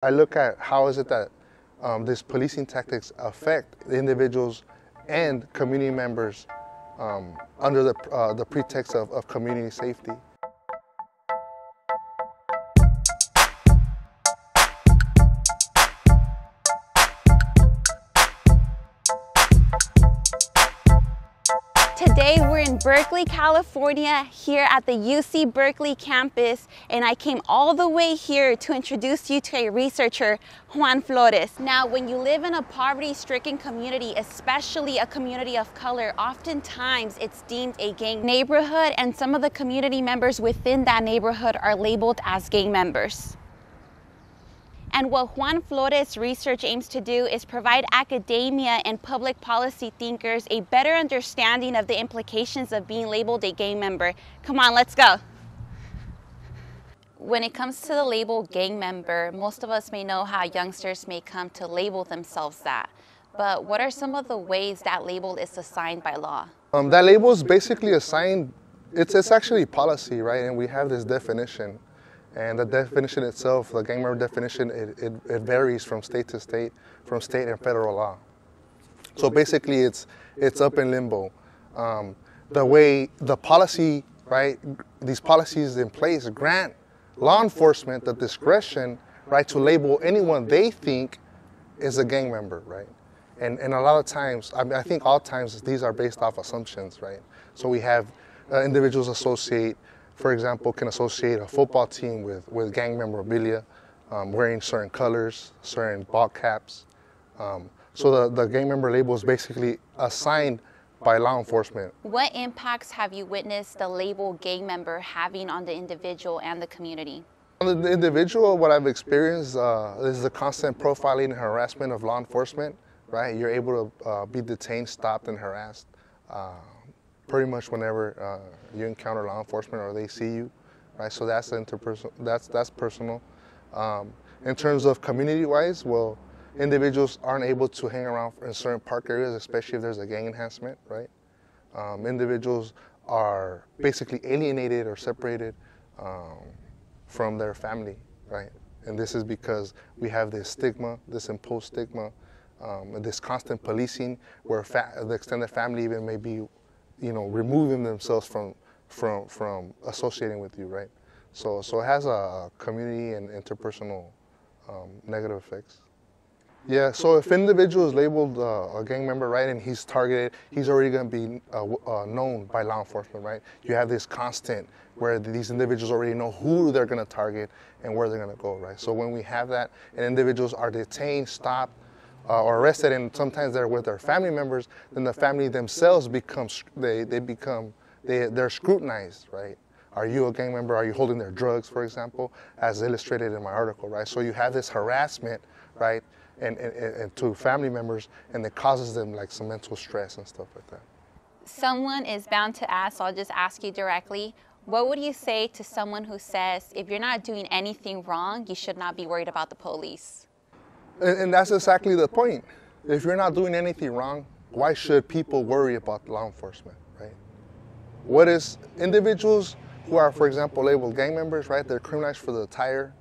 I look at how is it that these policing tactics affect the individuals and community members under the pretext of community safety. Today we're in Berkeley, California, here at the UC Berkeley campus, and I came all the way here to introduce you to a researcher, Juan Flores. Now, when you live in a poverty-stricken community, especially a community of color, oftentimes it's deemed a gang neighborhood, and some of the community members within that neighborhood are labeled as gang members. And what Juan Flores' research aims to do is provide academia and public policy thinkers a better understanding of the implications of being labeled a gang member. Come on, let's go. When it comes to the label gang member, most of us may know how youngsters may come to label themselves that. But what are some of the ways that label is assigned by law? That label is basically assigned, it's actually policy, right? And we have this definition. And the definition itself, the gang member definition, it varies from state to state, from state and federal law. So basically it's up in limbo. The way the policy, right, these policies in place grant law enforcement the discretion, right, to label anyone they think is a gang member, right? And a lot of times, I think all times, these are based off assumptions, right? So we have individuals associate, for example, can associate a football team with gang memorabilia, wearing certain colors, certain ball caps. So the gang member label is basically assigned by law enforcement. What impacts have you witnessed the label gang member having on the individual and the community? On the individual, what I've experienced is the constant profiling and harassment of law enforcement, right? You're able to be detained, stopped, and harassed pretty much whenever you encounter law enforcement or they see you, right? So that's interpersonal. That's personal. In terms of community-wise, well, individuals aren't able to hang around in certain park areas, especially if there's a gang enhancement, right? Individuals are basically alienated or separated from their family, right? And this is because we have this stigma, this imposed stigma, this constant policing, where the extended family even may be, removing themselves from associating with you, right? So it has a community and interpersonal negative effects. Yeah, so if an individual is labeled a gang member, right, and he's targeted, he's already going to be known by law enforcement, right? You have this constant where these individuals already know who they're going to target and where they're going to go, right? So when we have that, and individuals are detained, stopped, or arrested, and sometimes they're with their family members, then the family themselves they're scrutinized, right? Are you a gang member? Are you holding their drugs, for example, as illustrated in my article, right? So you have this harassment, right, and to family members, and it causes them like some mental stress and stuff like that. Someone is bound to ask, so I'll just ask you directly, what would you say to someone who says, if you're not doing anything wrong, you should not be worried about the police? And that's exactly the point. If you're not doing anything wrong, why should people worry about law enforcement, right? What is individuals who are, for example, labeled gang members, right? They're criminalized for the attire,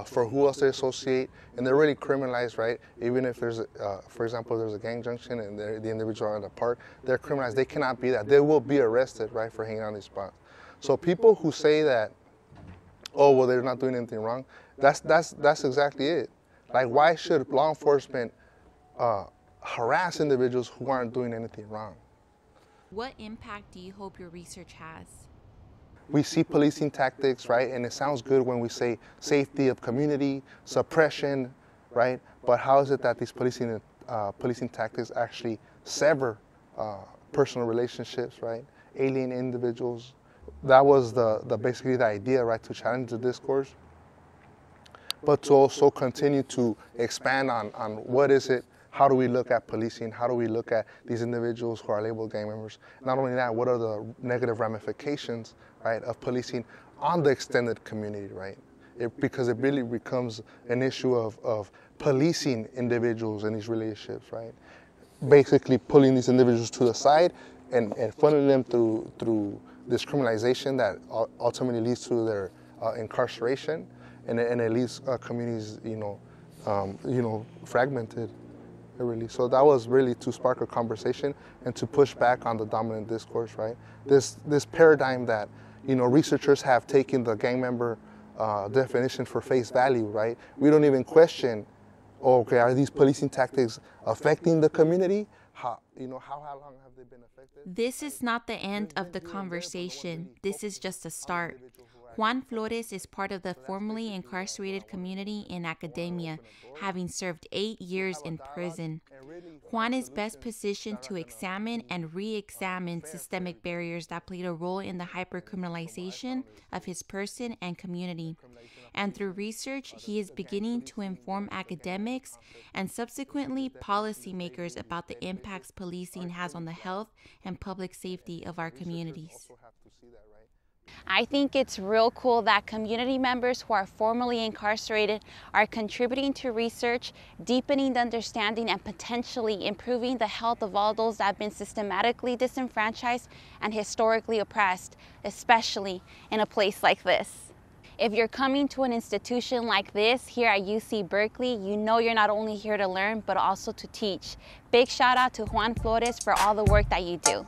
for who else they associate, and they're really criminalized, right? Even if there's, for example, there's a gang junction and the individual are in the park, they're criminalized. They cannot be that. They will be arrested, right, for hanging out in these spots. So people who say that, oh, well, they're not doing anything wrong, that's exactly it. Like, why should law enforcement harass individuals who aren't doing anything wrong? What impact do you hope your research has? We see policing tactics, right? And it sounds good when we say safety of community, suppression, right? But how is it that these policing tactics actually sever personal relationships, right? Alien individuals. That was basically the idea, right? To challenge the discourse, but to also continue to expand on what is it, how do we look at policing, how do we look at these individuals who are labeled gang members. Not only that, what are the negative ramifications, right, of policing on the extended community, right? Because it really becomes an issue of policing individuals in these relationships, right? Basically pulling these individuals to the side and funneling them through this criminalization that ultimately leads to their incarceration, and it leaves communities, fragmented. Really. So that was really to spark a conversation and to push back on the dominant discourse, right? This paradigm that, researchers have taken the gang member definition for face value, right? We don't even question, okay, are these policing tactics affecting the community? How long have they been affected? This is not the end of the conversation. This is just a start. Juan Flores is part of the formerly incarcerated community in academia, having served 8 years in prison. Juan is best positioned to examine and re-examine systemic barriers that played a role in the hypercriminalization of his person and community. And through research, he is beginning to inform academics and subsequently policymakers about the impacts policing has on the health and public safety of our communities. I think it's real cool that community members who are formerly incarcerated are contributing to research, deepening the understanding, and potentially improving the health of all those that have been systematically disenfranchised and historically oppressed, especially in a place like this. If you're coming to an institution like this here at UC Berkeley, you know you're not only here to learn, but also to teach. Big shout out to Juan Flores for all the work that you do.